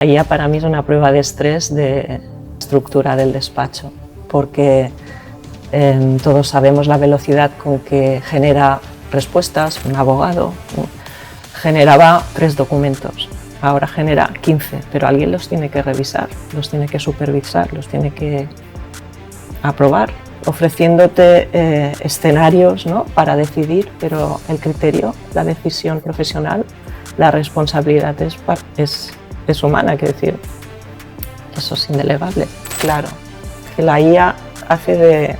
La guía para mí es una prueba de estrés de estructura del despacho, porque todos sabemos la velocidad con que genera respuestas un abogado. Generaba 3 documentos, ahora genera 15, pero alguien los tiene que revisar, los tiene que supervisar, los tiene que aprobar, ofreciéndote escenarios, ¿no?, para decidir, pero el criterio, la decisión profesional, la responsabilidad es humana, quiero decir, eso es indelegable. Claro, que la IA hace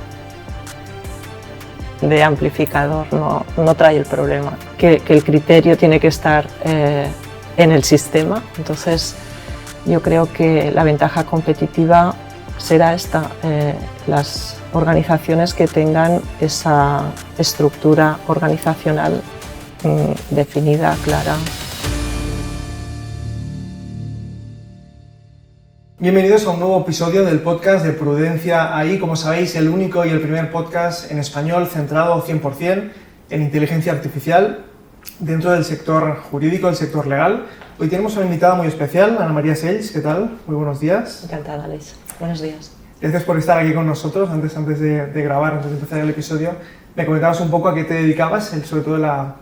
de amplificador, no trae el problema, que el criterio tiene que estar en el sistema. Entonces yo creo que la ventaja competitiva será esta, las organizaciones que tengan esa estructura organizacional definida, clara. Bienvenidos a un nuevo episodio del podcast de Prudencia AI, como sabéis, el único y el primer podcast en español centrado 100% en inteligencia artificial dentro del sector jurídico, del sector legal. Hoy tenemos una invitada muy especial, Ana María Sells. ¿Qué tal? Muy buenos días. Encantada, Alice. Buenos días. Gracias por estar aquí con nosotros. Antes de grabar, antes de empezar el episodio, me comentabas un poco a qué te dedicabas, sobre todo la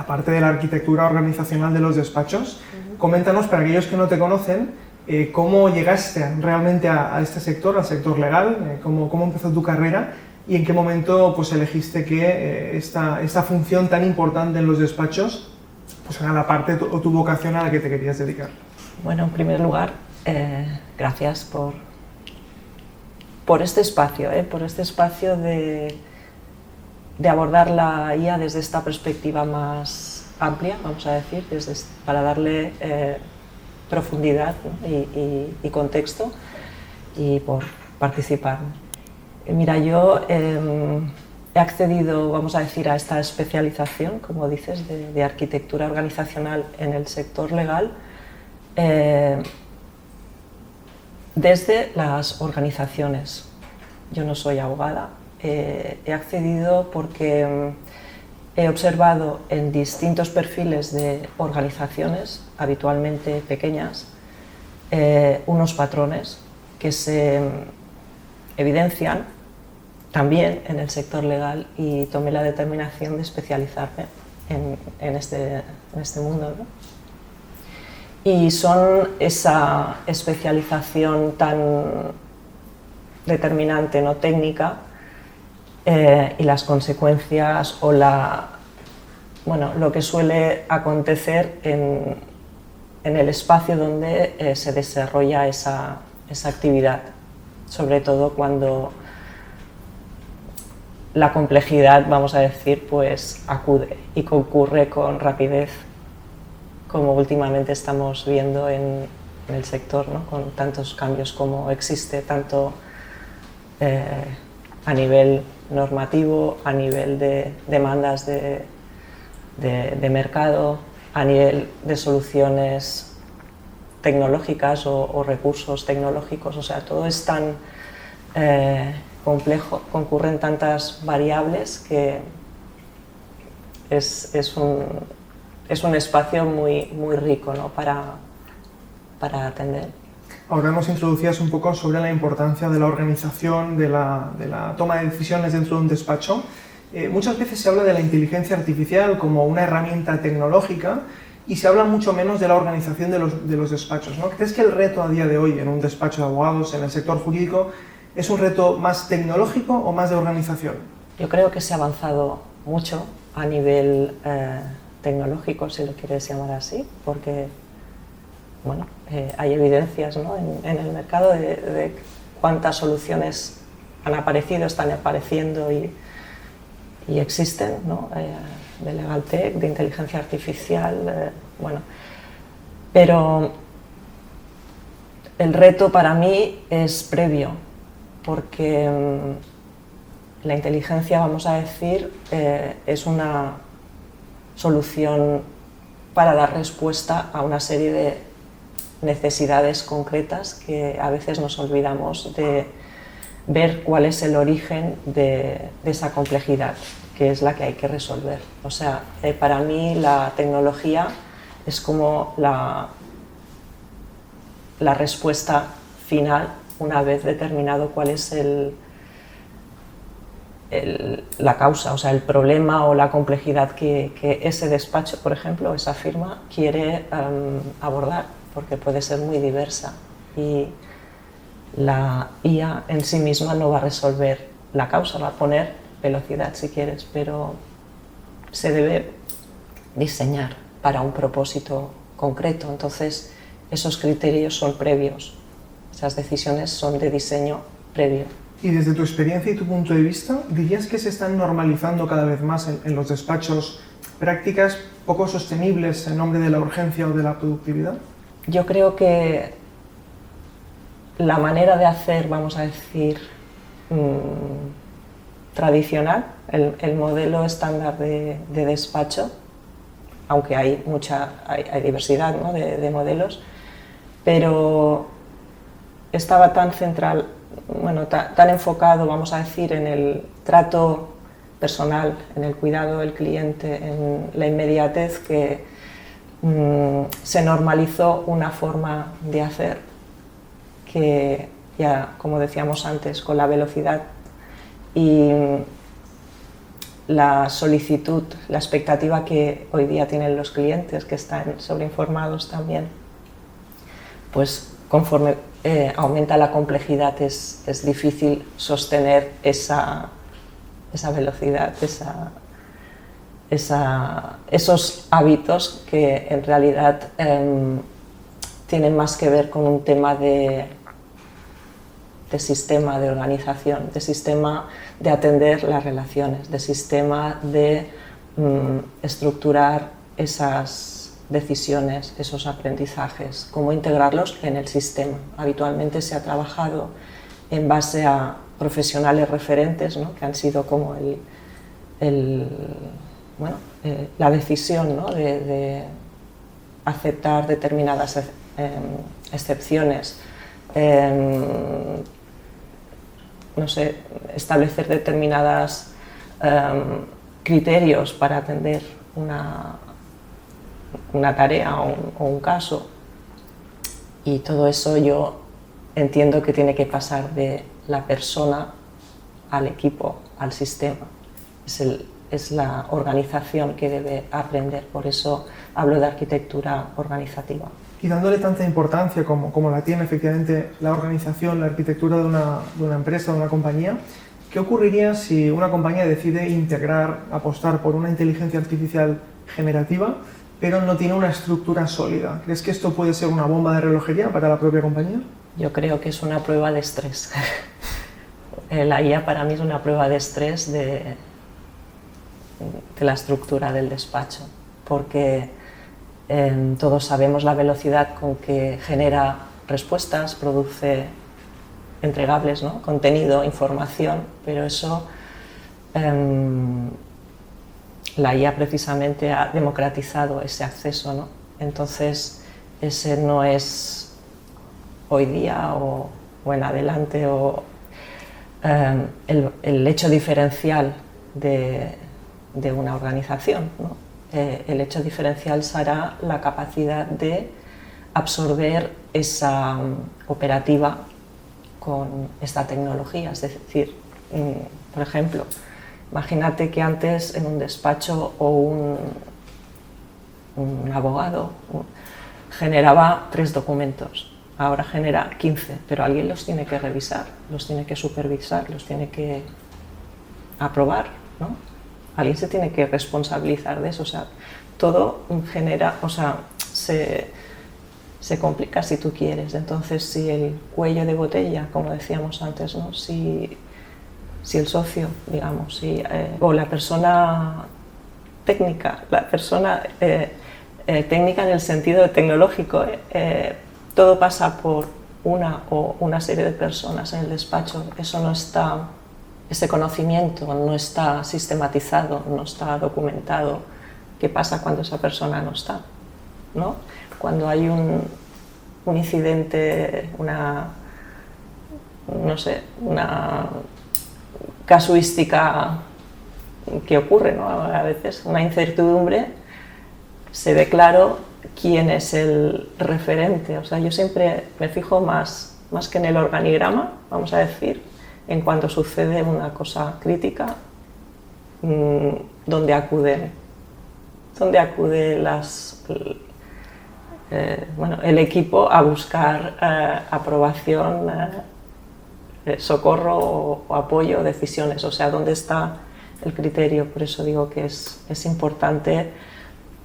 parte de la arquitectura organizacional de los despachos. Coméntanos, para aquellos que no te conocen, ¿cómo llegaste realmente a este sector, al sector legal? ¿Cómo empezó tu carrera? ¿Y en qué momento pues, elegiste que esta función tan importante en los despachos pues, era la parte o tu vocación a la que te querías dedicar? Bueno, en primer lugar, gracias por este espacio, de abordar la IA desde esta perspectiva más amplia, vamos a decir, para darle profundidad, ¿no?, y contexto, y por participar. Mira, yo he accedido, vamos a decir, a esta especialización, como dices, de arquitectura organizacional en el sector legal desde las organizaciones. Yo no soy abogada, he accedido porque he observado en distintos perfiles de organizaciones, habitualmente pequeñas, unos patrones que se evidencian también en el sector legal, y tomé la determinación de especializarme en este mundo, ¿no? Y son esa especialización tan determinante, no técnica, y las consecuencias o lo que suele acontecer en el espacio donde se desarrolla esa actividad, sobre todo cuando la complejidad, vamos a decir, pues acude y concurre con rapidez, como últimamente estamos viendo en el sector, ¿no?, con tantos cambios como existe, tanto a nivel normativo, a nivel de demandas de mercado, a nivel de soluciones tecnológicas o recursos tecnológicos. O sea, todo es tan complejo, concurren tantas variables que es un espacio muy rico, ¿no?, para atender. Ahora nos introducías un poco sobre la importancia de la organización, de la toma de decisiones dentro de un despacho. Muchas veces se habla de la inteligencia artificial como una herramienta tecnológica y se habla mucho menos de la organización de los despachos, ¿no? ¿Crees que el reto a día de hoy en un despacho de abogados, en el sector jurídico, es un reto más tecnológico o más de organización? Yo creo que se ha avanzado mucho a nivel tecnológico, si lo quieres llamar así, porque hay evidencias, ¿no?, en el mercado de cuántas soluciones han aparecido, están apareciendo y existen, ¿no?, de legal tech, de inteligencia artificial, pero el reto para mí es previo, porque la inteligencia, vamos a decir, es una solución para dar respuesta a una serie de necesidades concretas que a veces nos olvidamos de ver cuál es el origen de esa complejidad, que es la que hay que resolver. O sea, para mí la tecnología es como la respuesta final una vez determinado cuál es la causa, o sea, el problema o la complejidad que ese despacho, por ejemplo, esa firma quiere abordar, porque puede ser muy diversa y la IA en sí misma no va a resolver la causa, va a poner velocidad si quieres, pero se debe diseñar para un propósito concreto, entonces esos criterios son previos, esas decisiones son de diseño previo. Y desde tu experiencia y tu punto de vista, ¿dirías que se están normalizando cada vez más en los despachos prácticas poco sostenibles en nombre de la urgencia o de la productividad? Yo creo que la manera de hacer, vamos a decir, tradicional, el modelo estándar de despacho, aunque hay diversidad, ¿no?, de modelos, pero estaba tan central, tan enfocado, vamos a decir, en el trato personal, en el cuidado del cliente, en la inmediatez, que se normalizó una forma de hacer que ya, como decíamos antes, con la velocidad y la solicitud, la expectativa que hoy día tienen los clientes, que están sobreinformados también, pues conforme aumenta la complejidad es difícil sostener esa velocidad, esos hábitos que en realidad tienen más que ver con un tema de sistema de organización, de sistema de atender las relaciones, de sistema de estructurar esas decisiones, esos aprendizajes, cómo integrarlos en el sistema. Habitualmente se ha trabajado en base a profesionales referentes, ¿no?, que han sido como la decisión, ¿no?, de aceptar determinadas excepciones, establecer determinados criterios para atender una tarea o un caso, y todo eso yo entiendo que tiene que pasar de la persona al equipo, al sistema. Es la organización que debe aprender, por eso hablo de arquitectura organizativa. Y dándole tanta importancia como la tiene efectivamente la organización, la arquitectura de una empresa, de una compañía, ¿qué ocurriría si una compañía decide integrar, apostar por una inteligencia artificial generativa, pero no tiene una estructura sólida? ¿Crees que esto puede ser una bomba de relojería para la propia compañía? Yo creo que es una prueba de estrés. La IA para mí es una prueba de estrés de la estructura del despacho, porque todos sabemos la velocidad con que genera respuestas, produce entregables, ¿no?, contenido, información, pero eso la IA precisamente ha democratizado ese acceso, ¿no? Entonces ese no es hoy día o en adelante el hecho diferencial de una organización, ¿no? El hecho diferencial será la capacidad de absorber esa operativa con esta tecnología. Es decir, por ejemplo, imagínate que antes en un despacho o un abogado generaba 3 documentos, ahora genera 15, pero alguien los tiene que revisar, los tiene que supervisar, los tiene que aprobar, ¿no? Alguien se tiene que responsabilizar de eso, o sea, todo genera, o sea, se complica si tú quieres. Entonces, si el cuello de botella, como decíamos antes, ¿no?, si el socio, digamos, o la persona técnica, técnica en el sentido tecnológico, todo pasa por una serie de personas en el despacho, eso no está, ese conocimiento no está sistematizado, no está documentado. ¿Qué pasa cuando esa persona no está, ¿no? Cuando hay un incidente, una casuística que ocurre, ¿no?, a veces, una incertidumbre, se ve claro quién es el referente. O sea, yo siempre me fijo más que en el organigrama, vamos a decir, en cuando sucede una cosa crítica, donde acude el equipo a buscar aprobación, socorro o apoyo, decisiones. O sea, dónde está el criterio. Por eso digo que es importante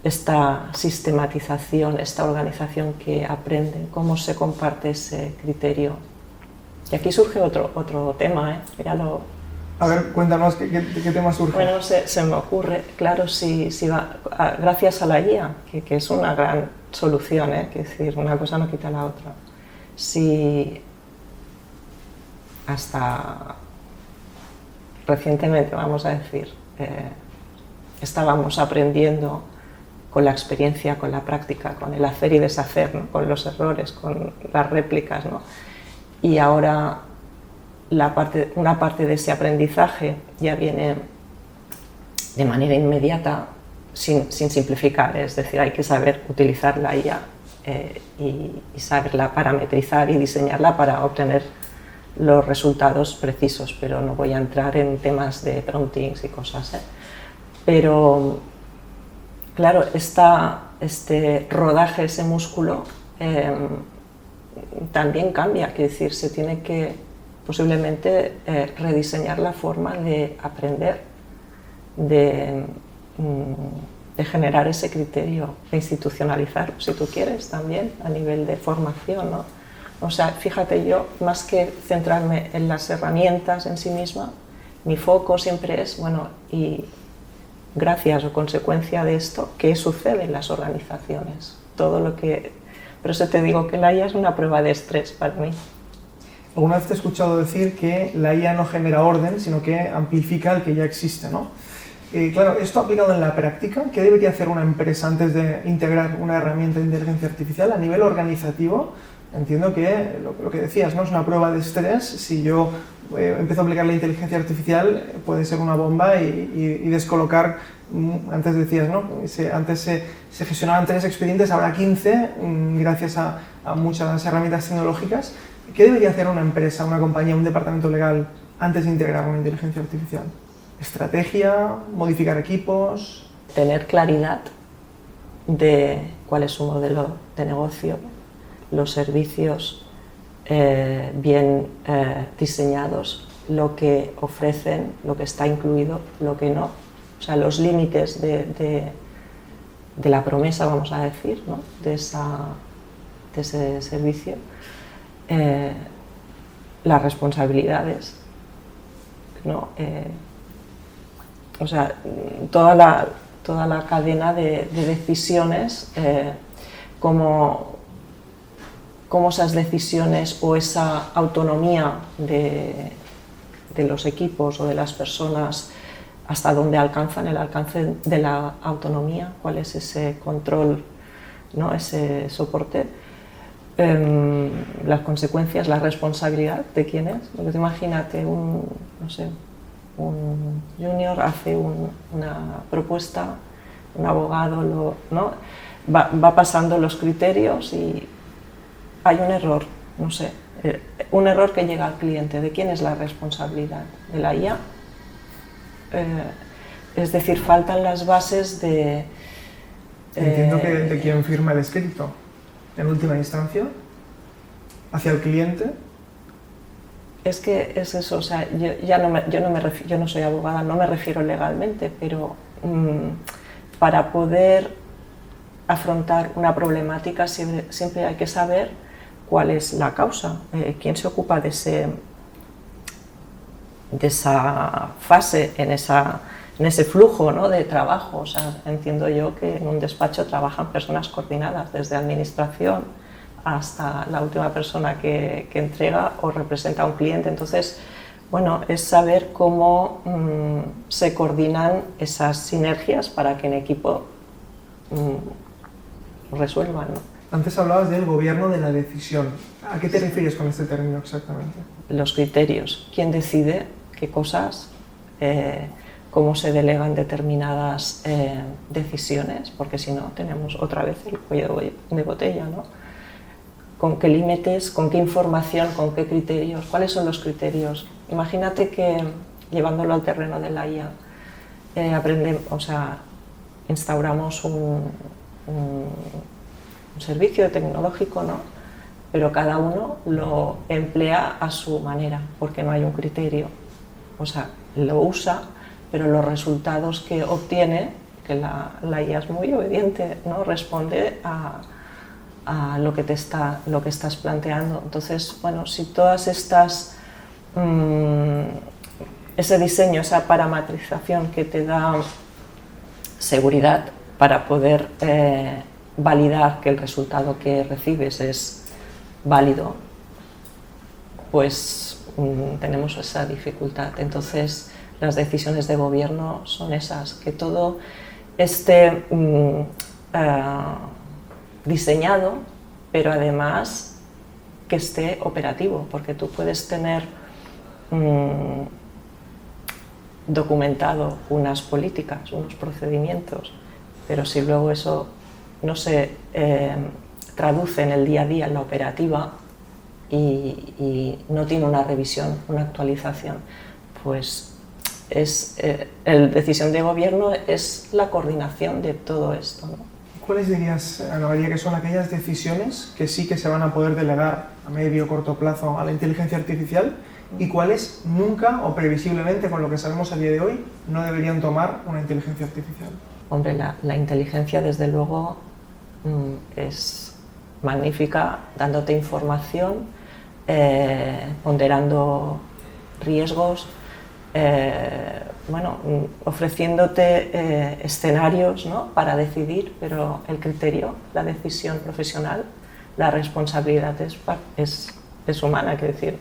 esta sistematización, esta organización que aprende cómo se comparte ese criterio. Y aquí surge otro tema, ya lo... A ver, cuéntanos qué tema surge. Bueno, se me ocurre, claro, si va, gracias a la IA, que es una gran solución, que es decir, una cosa no quita la otra. Si hasta recientemente, vamos a decir, estábamos aprendiendo con la experiencia, con la práctica, con el hacer y deshacer, ¿no? Con los errores, con las réplicas, ¿no? Y ahora una parte de ese aprendizaje ya viene de manera inmediata, sin simplificar, es decir, hay que saber utilizar la IA y saberla parametrizar y diseñarla para obtener los resultados precisos, pero no voy a entrar en temas de promptings y cosas, Pero claro, este rodaje, ese músculo, también cambia, es decir, se tiene que posiblemente rediseñar la forma de aprender, de generar ese criterio, de institucionalizar, si tú quieres, también a nivel de formación, ¿no? O sea, fíjate, yo más que centrarme en las herramientas en sí misma, mi foco siempre es, bueno, y gracias o consecuencia de esto, ¿qué sucede en las organizaciones? Todo lo que... Por eso te digo que la IA es una prueba de estrés para mí. Alguna vez te he escuchado decir que la IA no genera orden, sino que amplifica el que ya existe, ¿no? Claro, esto aplicado en la práctica, ¿qué debería hacer una empresa antes de integrar una herramienta de inteligencia artificial a nivel organizativo? Entiendo que lo que decías, ¿no? Es una prueba de estrés. Si yo empiezo a aplicar la inteligencia artificial, puede ser una bomba y descolocar, antes decías, ¿no? Antes se gestionaban 3 expedientes, ahora 15, gracias a muchas herramientas tecnológicas. ¿Qué debería hacer una empresa, una compañía, un departamento legal antes de integrar una inteligencia artificial? ¿Estrategia? ¿Modificar equipos? Tener claridad de cuál es su modelo de negocio, los servicios bien diseñados, lo que ofrecen, lo que está incluido, lo que no. O sea, los límites de la promesa, vamos a decir, ¿no? de ese servicio. Las responsabilidades, ¿no? O sea, toda la cadena de decisiones, cómo esas decisiones o esa autonomía de los equipos o de las personas, hasta dónde alcanzan el alcance de la autonomía, cuál es ese control, ¿no? Ese soporte. Las consecuencias, la responsabilidad de quién es. Porque imagínate, un junior hace una propuesta, un abogado ¿no? va pasando los criterios y hay un error, no sé, un error que llega al cliente. ¿De quién es la responsabilidad? ¿De la IA? Es decir, faltan las bases de... Entiendo que de quién firma el escrito. En última instancia, hacia el cliente. Es que es eso, o sea, yo no soy abogada, no me refiero legalmente, pero para poder afrontar una problemática siempre hay que saber cuál es la causa, quién se ocupa de esa fase, en ese flujo, ¿no? de trabajo. O sea, entiendo yo que en un despacho trabajan personas coordinadas, desde administración hasta la última persona que entrega o representa a un cliente. Entonces, bueno, es saber cómo se coordinan esas sinergias para que en equipo resuelvan, ¿no? Antes hablabas del gobierno de la decisión. ¿A qué te refieres con este término exactamente? Los criterios. ¿Quién decide qué cosas? cómo se delegan determinadas decisiones, porque si no tenemos otra vez el cuello de botella, ¿no? ¿Con qué límites, con qué información, con qué criterios? ¿Cuáles son los criterios? Imagínate que, llevándolo al terreno de la IA, instauramos un servicio tecnológico, ¿no? Pero cada uno lo emplea a su manera, porque no hay un criterio. O sea, lo usa, pero los resultados que obtiene, que la IA es muy obediente, ¿no? Responde a lo que estás planteando. Entonces, bueno, si todas estas, ese diseño, esa parametrización que te da seguridad para poder validar que el resultado que recibes es válido, pues tenemos esa dificultad. Entonces, las decisiones de gobierno son esas, que todo esté diseñado, pero además que esté operativo, porque tú puedes tener documentado unas políticas, unos procedimientos, pero si luego eso no se traduce en el día a día, en la operativa, y no tiene una revisión, una actualización, pues la decisión de gobierno es la coordinación de todo esto, ¿no? ¿Cuáles dirías, Ana María, que son aquellas decisiones que sí que se van a poder delegar a medio o corto plazo a la inteligencia artificial y cuáles nunca o previsiblemente, con lo que sabemos a día de hoy, no deberían tomar una inteligencia artificial? Hombre, la inteligencia desde luego es magnífica, dándote información, ponderando riesgos, ofreciéndote escenarios, ¿no? Para decidir, pero el criterio, la decisión profesional, la responsabilidad es humana, quiero decir,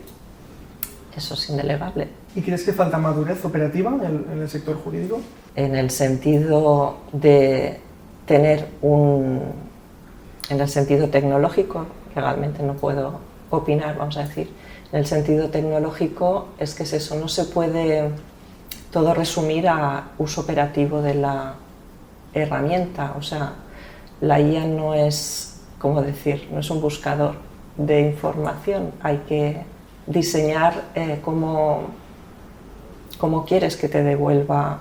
eso es indelegable. ¿Y crees que falta madurez operativa en el sector jurídico? En el sentido de tener en el sentido tecnológico, legalmente no puedo opinar, vamos a decir, en el sentido tecnológico es que es eso, no se puede todo resumir a uso operativo de la herramienta, o sea, la IA no es, ¿cómo decir?, no es un buscador de información, hay que diseñar cómo quieres que te devuelva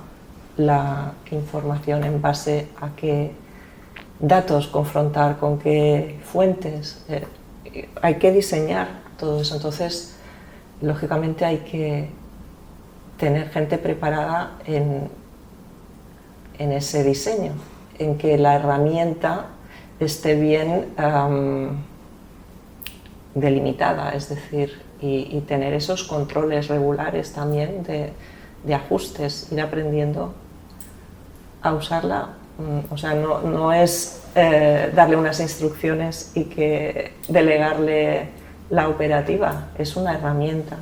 la información, en base a qué datos confrontar, con qué fuentes, hay que diseñar todo eso. Entonces, lógicamente hay que tener gente preparada en ese diseño, en que la herramienta esté bien delimitada, es decir, y tener esos controles regulares también de ajustes, ir aprendiendo a usarla. O sea, no es darle unas instrucciones y que delegarle la operativa, es una herramienta.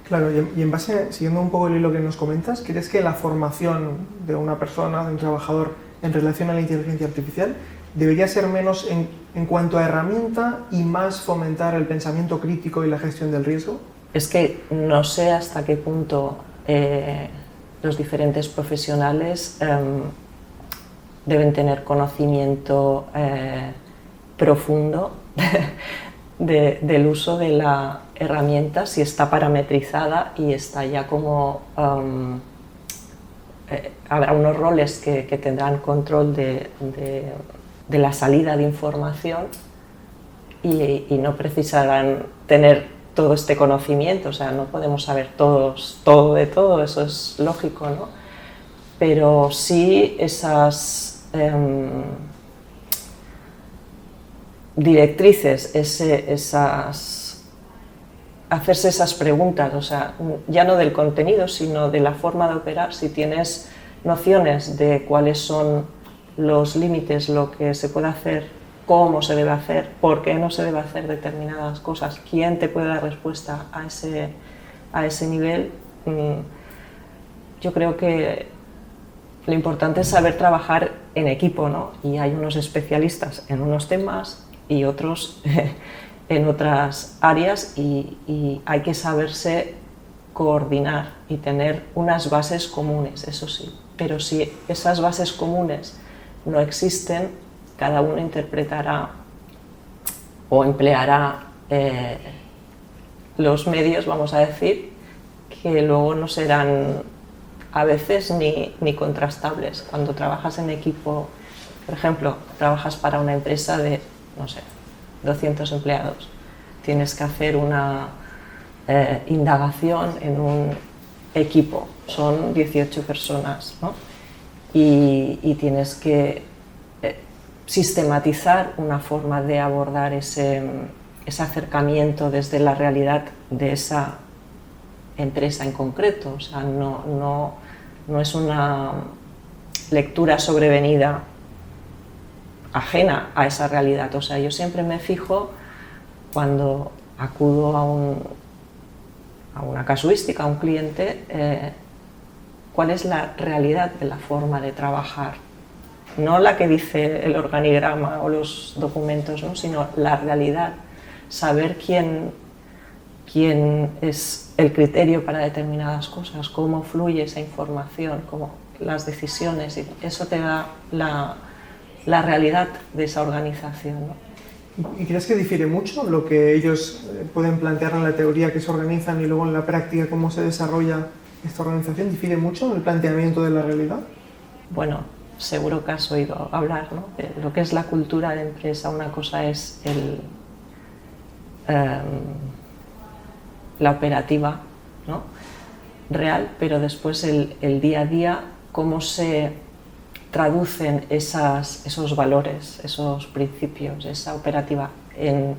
Claro, y en base, siguiendo un poco el hilo que nos comentas, ¿crees que la formación de una persona, de un trabajador, en relación a la inteligencia artificial debería ser menos en cuanto a herramienta y más fomentar el pensamiento crítico y la gestión del riesgo? Es que no sé hasta qué punto los diferentes profesionales deben tener conocimiento profundo del uso de la herramienta, si está parametrizada y está ya como... habrá unos roles que tendrán control de la salida de información y no precisarán tener todo este conocimiento, o sea, no podemos saber todo de todo, eso es lógico, ¿no? Pero sí esas directrices, hacerse esas preguntas, o sea, ya no del contenido, sino de la forma de operar. Si tienes nociones de cuáles son los límites, lo que se puede hacer, cómo se debe hacer, por qué no se debe hacer determinadas cosas, quién te puede dar respuesta a ese nivel, yo creo que lo importante es saber trabajar en equipo, ¿no? Y hay unos especialistas en unos temas y otros en otras áreas, y hay que saberse coordinar y tener unas bases comunes, eso sí, pero si esas bases comunes no existen, cada uno interpretará o empleará los medios, vamos a decir, que luego no serán a veces ni contrastables. Cuando trabajas en equipo, por ejemplo, trabajas para una empresa de, no sé, 200 empleados, tienes que hacer una indagación en un equipo, son 18 personas, ¿no? Y tienes que sistematizar una forma de abordar ese acercamiento desde la realidad de esa empresa en concreto. O sea, no es una lectura sobrevenida ajena a esa realidad. O sea, yo siempre me fijo cuando acudo a una casuística, a un cliente, cuál es la realidad de la forma de trabajar. No la que dice el organigrama o los documentos, ¿no? Sino la realidad. Saber quién es el criterio para determinadas cosas, cómo fluye esa información, cómo las decisiones, y eso te da la realidad de esa organización, ¿no? ¿Y crees que difiere mucho lo que ellos pueden plantear en la teoría, que se organizan, y luego en la práctica cómo se desarrolla esta organización? ¿Difiere mucho en el planteamiento de la realidad? Bueno, seguro que has oído hablar, ¿no? De lo que es la cultura de empresa. Una cosa es la operativa, ¿no? Real, pero después el día a día, cómo se traducen esos valores, esos principios, esa operativa en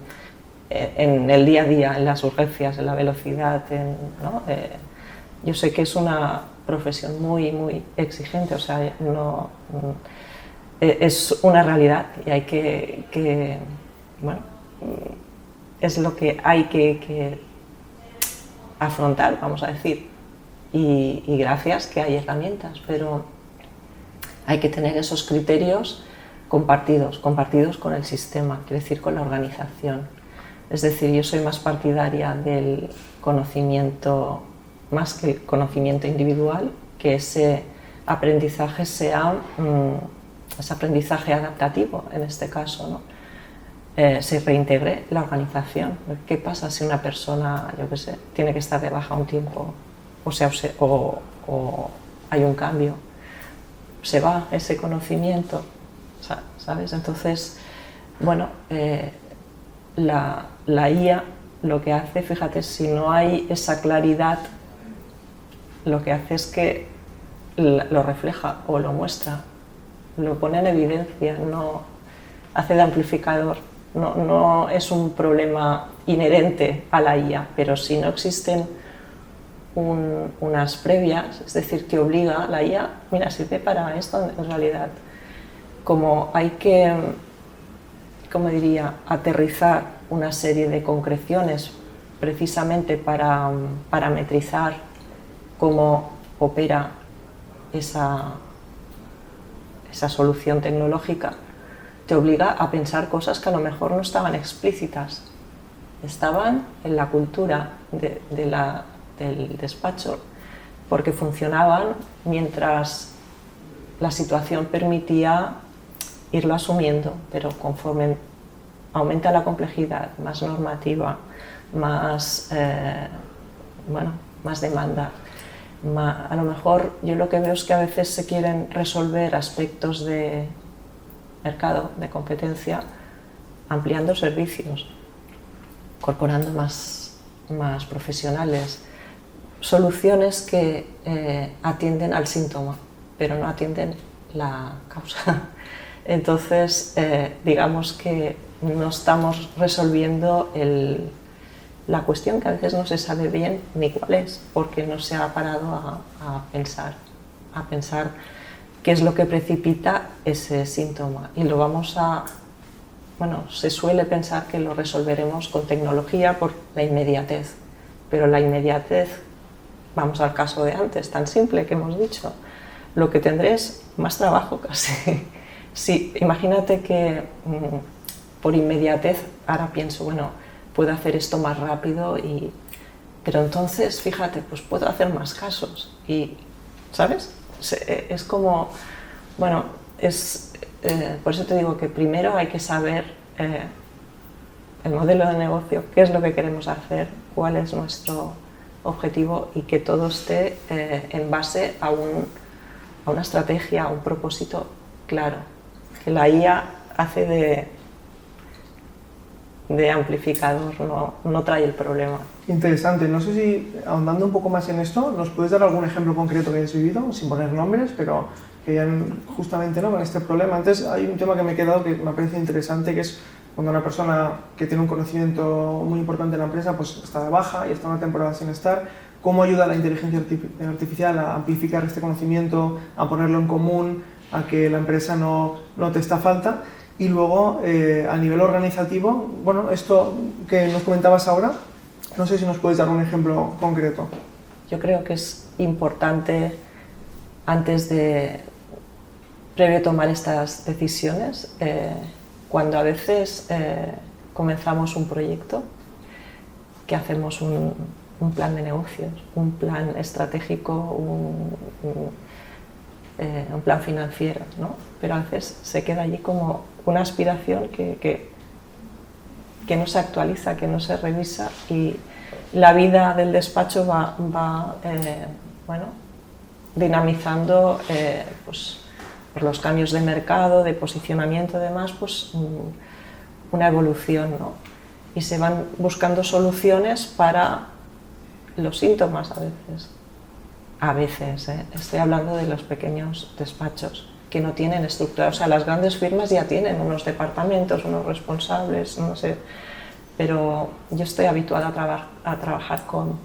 el día a día, en las urgencias, en la velocidad, ¿no? Yo sé que es una profesión muy, muy exigente, o sea, es una realidad y hay que bueno, es lo que hay que afrontar, vamos a decir, y gracias que hay herramientas, pero hay que tener esos criterios compartidos con el sistema, quiere decir con la organización. Es decir, yo soy más partidaria del conocimiento, más que el conocimiento individual, que ese aprendizaje sea ese aprendizaje adaptativo, en este caso, ¿no? Se reintegre la organización. ¿Qué pasa si una persona, yo qué sé, tiene que estar de baja un tiempo, o hay un cambio? Se va ese conocimiento, ¿sabes? Entonces, bueno, la IA lo que hace, fíjate, si no hay esa claridad, lo que hace es que lo refleja o lo muestra, lo pone en evidencia, no hace de amplificador. No es un problema inherente a la IA, pero si no existen unas previas, es decir, que obliga a la IA, mira, sirve para esto en realidad. Como hay que, como diría, aterrizar una serie de concreciones precisamente para parametrizar cómo opera esa solución tecnológica, te obliga a pensar cosas que a lo mejor no estaban explícitas, estaban en la cultura del despacho, porque funcionaban mientras la situación permitía irlo asumiendo, pero conforme aumenta la complejidad, más normativa, más, más demanda, a lo mejor yo lo que veo es que a veces se quieren resolver aspectos de mercado, de competencia, ampliando servicios, incorporando más profesionales, soluciones que atienden al síntoma, pero no atienden la causa. Entonces, digamos que no estamos resolviendo la cuestión, que a veces no se sabe bien ni cuál es, porque no se ha parado a pensar qué es lo que precipita ese síntoma. Y lo vamos se suele pensar que lo resolveremos con tecnología por la inmediatez, pero la inmediatez, vamos al caso de antes, tan simple que hemos dicho, lo que tendré es más trabajo casi. Sí, imagínate que por inmediatez ahora pienso, bueno, puedo hacer esto más rápido y pero entonces, fíjate, pues puedo hacer más casos y, ¿sabes? Es como, bueno, por eso te digo que primero hay que saber el modelo de negocio, qué es lo que queremos hacer, cuál es nuestro objetivo y que todo esté en base a una estrategia, a un propósito claro. Que la IA hace de amplificador, no trae el problema. Interesante. No sé si, ahondando un poco más en esto, ¿nos puedes dar algún ejemplo concreto que hayas vivido, sin poner nombres, pero que hayan justamente, ¿no?, con este problema? Antes hay un tema que me he quedado que me parece interesante, que es cuando una persona que tiene un conocimiento muy importante en la empresa pues está de baja y está una temporada sin estar, ¿cómo ayuda la inteligencia artificial a amplificar este conocimiento, a ponerlo en común, a que la empresa no te está falta? Y luego, a nivel organizativo, bueno, esto que nos comentabas ahora, no sé si nos puedes dar un ejemplo concreto. Yo creo que es importante, previo a tomar estas decisiones, cuando a veces comenzamos un proyecto, que hacemos un plan de negocios, un plan estratégico, un plan financiero, ¿no? Pero a veces se queda allí como una aspiración que no se actualiza, que no se revisa, y la vida del despacho va dinamizando pues, por los cambios de mercado, de posicionamiento y demás, pues una evolución, ¿no? Y se van buscando soluciones para los síntomas a veces, estoy hablando de los pequeños despachos que no tienen estructura. O sea, las grandes firmas ya tienen unos departamentos, unos responsables, no sé, pero yo estoy habituada a trabajar con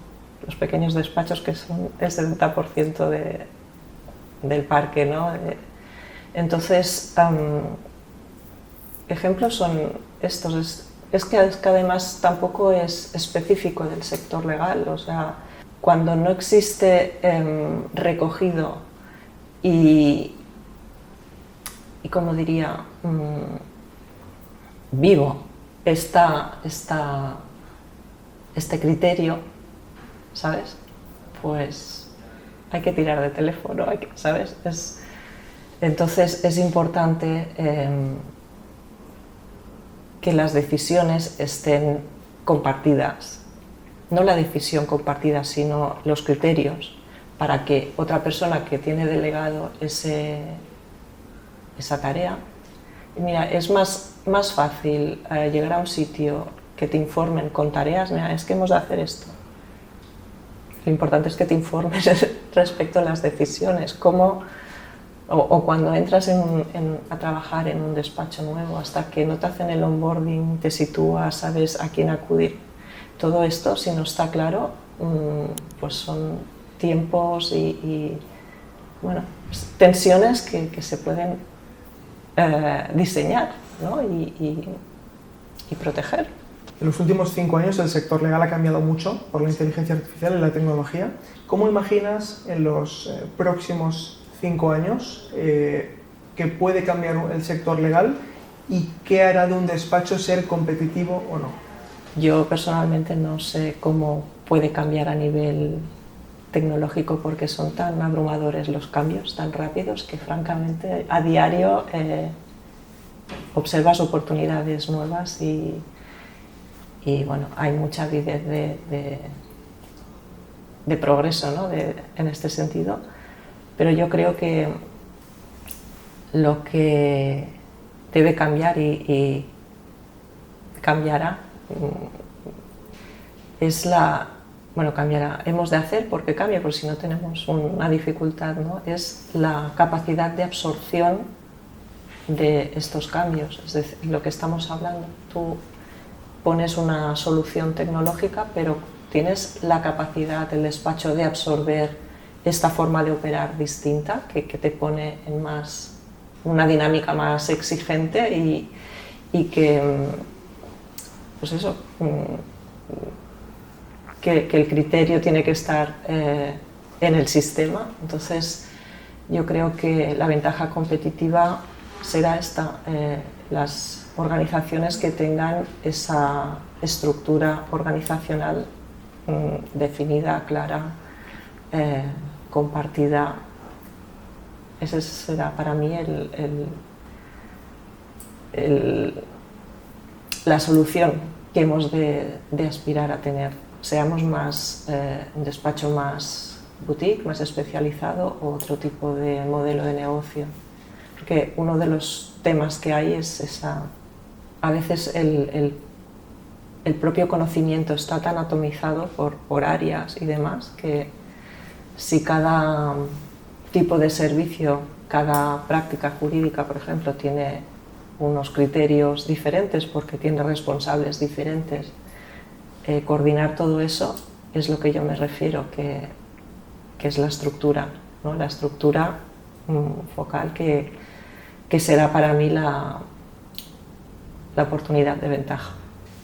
los pequeños despachos, que son el 70% del parque, ¿no? Entonces, ejemplos son estos. Es que además tampoco es específico del sector legal, o sea, cuando no existe recogido y como diría, vivo este criterio, ¿sabes? Pues hay que tirar de teléfono, ¿sabes? Entonces es importante que las decisiones estén compartidas, no la decisión compartida, sino los criterios, para que otra persona que tiene delegado esa tarea. Mira, es más fácil llegar a un sitio que te informen con tareas. Mira, es que hemos de hacer esto. Lo importante es que te informes respecto a las decisiones, o cuando entras a trabajar en un despacho nuevo, hasta que no te hacen el onboarding, te sitúas, sabes a quién acudir. Todo esto, si no está claro, pues son tiempos y bueno, tensiones que se pueden diseñar, ¿no? y proteger. En los últimos 5 años el sector legal ha cambiado mucho por la inteligencia artificial y la tecnología. ¿Cómo imaginas en los próximos 5 años que puede cambiar el sector legal y qué hará de un despacho ser competitivo o no? Yo personalmente no sé cómo puede cambiar a nivel tecnológico, porque son tan abrumadores los cambios, tan rápidos, que francamente a diario observas oportunidades nuevas y bueno, hay mucha avidez de progreso, ¿no? En este sentido, pero yo creo que lo que debe cambiar y cambiará es cambiará, hemos de hacer porque cambia, porque si no tenemos una dificultad, ¿no? Es la capacidad de absorción de estos cambios, es decir, lo que estamos hablando. Tú pones una solución tecnológica, pero tienes la capacidad del despacho de absorber esta forma de operar distinta, que te pone en una dinámica más exigente y que, pues eso, que el criterio tiene que estar en el sistema. Entonces yo creo que la ventaja competitiva será esta, las organizaciones que tengan esa estructura organizacional definida, clara, compartida. Ese será para mí la solución que hemos de aspirar a tener. Seamos un despacho más boutique, más especializado, o otro tipo de modelo de negocio. Porque uno de los temas que hay es a veces el propio conocimiento está tan atomizado por áreas y demás, que si cada tipo de servicio, cada práctica jurídica, por ejemplo, tiene unos criterios diferentes porque tiene responsables diferentes, coordinar todo eso es lo que yo me refiero, que es la estructura, ¿no? La estructura focal que será para mí la oportunidad de ventaja.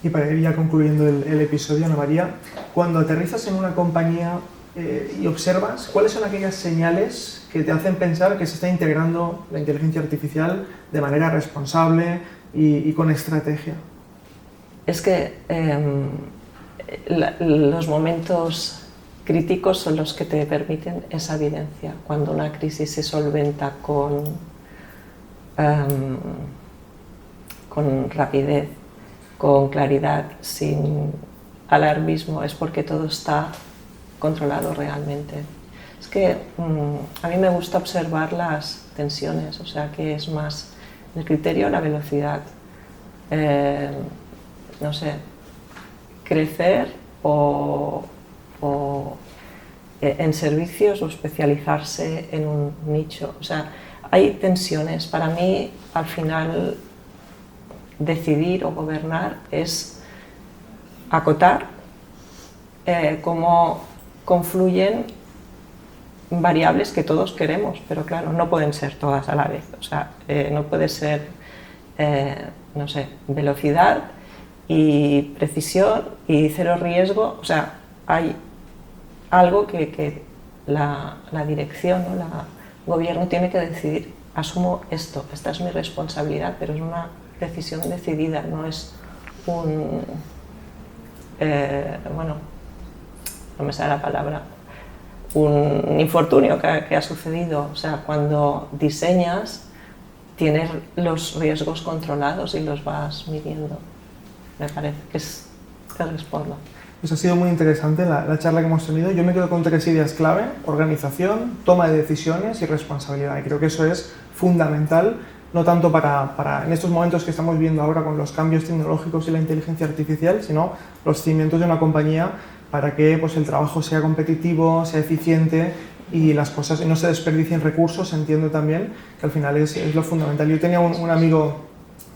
Y para ir ya concluyendo el episodio, Ana María, cuando aterrizas en una compañía y observas, ¿cuáles son aquellas señales que te hacen pensar que se está integrando la inteligencia artificial de manera responsable y con estrategia? Es que los momentos críticos son los que te permiten esa evidencia. Cuando una crisis se solventa con rapidez, con claridad, sin alarmismo, es porque todo está controlado realmente. Es que a mí me gusta observar las tensiones, o sea que es más el criterio, la velocidad, no sé, crecer o en servicios o especializarse en un nicho. O sea, hay tensiones. Para mí, al final, decidir o gobernar es acotar cómo confluyen variables que todos queremos, pero claro, no pueden ser todas a la vez. O sea, no puede ser, no sé, velocidad y precisión y cero riesgo. O sea, hay algo que la dirección, ¿no? El gobierno tiene que decidir, asumo esto, esta es mi responsabilidad, pero es una decisión decidida, no es un, bueno, no me sale la palabra, un infortunio que ha sucedido. O sea, cuando diseñas, tienes los riesgos controlados y los vas midiendo. Me parece que te respondo. Pues ha sido muy interesante la charla que hemos tenido. Yo me quedo con 3 ideas clave: organización, toma de decisiones y responsabilidad. Y creo que eso es fundamental, no tanto para en estos momentos que estamos viendo ahora con los cambios tecnológicos y la inteligencia artificial, sino los cimientos de una compañía para que pues, el trabajo sea competitivo, sea eficiente y las cosas no se desperdicien recursos. Entiendo también que al final es lo fundamental. Yo tenía un amigo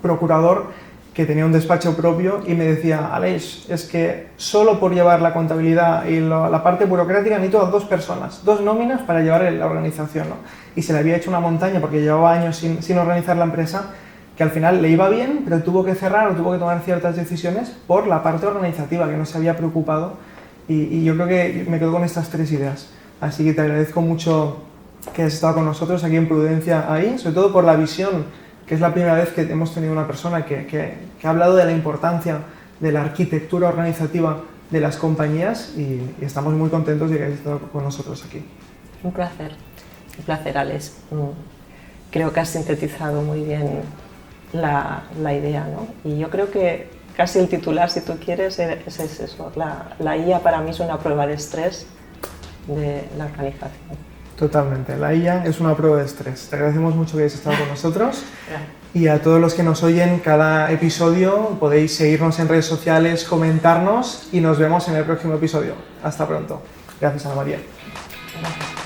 procurador que tenía un despacho propio y me decía: Aleix, es que solo por llevar la contabilidad y la parte burocrática necesito a 2 personas, 2 nóminas para llevar la organización, ¿no? Y se le había hecho una montaña porque llevaba años sin organizar la empresa, que al final le iba bien, pero tuvo que cerrar o tuvo que tomar ciertas decisiones por la parte organizativa, que no se había preocupado. Y yo creo que me quedo con estas 3 ideas. Así que te agradezco mucho que hayas estado con nosotros aquí en Prudencia ahí, sobre todo por la visión, que es la primera vez que hemos tenido una persona que ha hablado de la importancia de la arquitectura organizativa de las compañías y estamos muy contentos de que hayas estado con nosotros aquí. Un placer, Alex. Creo que has sintetizado muy bien la idea, ¿no? Y yo creo que casi el titular, si tú quieres, es eso. La IA para mí es una prueba de estrés de la organización. Totalmente, la IA es una prueba de estrés. Te agradecemos mucho que hayas estado con nosotros y a todos los que nos oyen cada episodio podéis seguirnos en redes sociales, comentarnos y nos vemos en el próximo episodio. Hasta pronto. Gracias, Ana María. Gracias.